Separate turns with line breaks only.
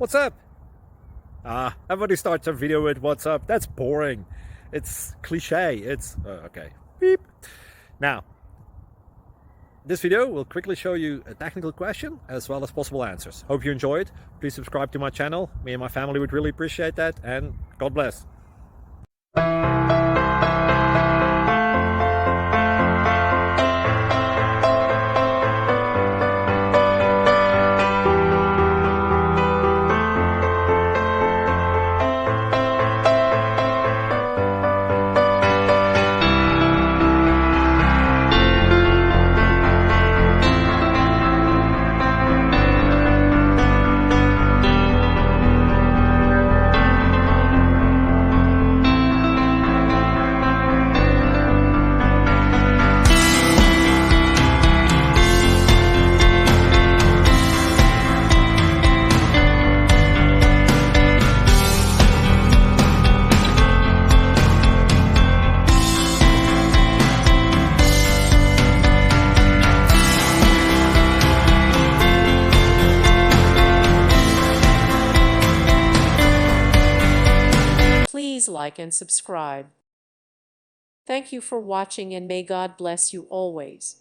What's up? Everybody starts a video with what's up. That's boring. It's cliche. It's okay. Beep. Now, this video will quickly show you a technical question as well as possible answers. Hope you enjoy it. Please subscribe to my channel. Me and my family would really appreciate that, and God bless.
Please like and subscribe. Thank you for watching, and may God bless you always.